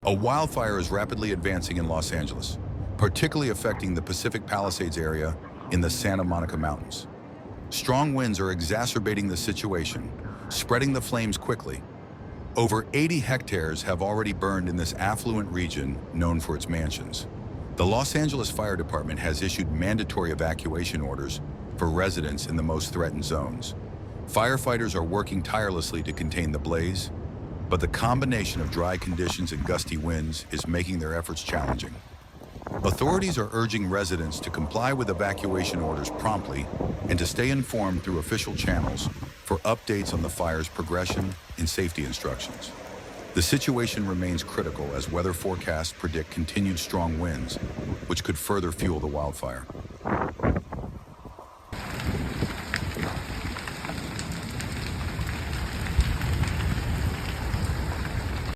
A wildfire is rapidly advancing in Los Angeles, particularly affecting the Pacific Palisades area in the Santa Monica Mountains. Strong winds are exacerbating the situation, spreading the flames quickly. Over 80 hectares have already burned in this affluent region known for its mansions. The Los Angeles Fire Department has issued mandatory evacuation orders for residents in the most threatened zones. Firefighters are working tirelessly to contain the blaze, but the combination of dry conditions and gusty winds is making their efforts challenging. Authorities are urging residents to comply with evacuation orders promptly and to stay informed through official channels for updates on the fire's progression and safety instructions. The situation remains critical as weather forecasts predict continued strong winds, which could further fuel the wildfire.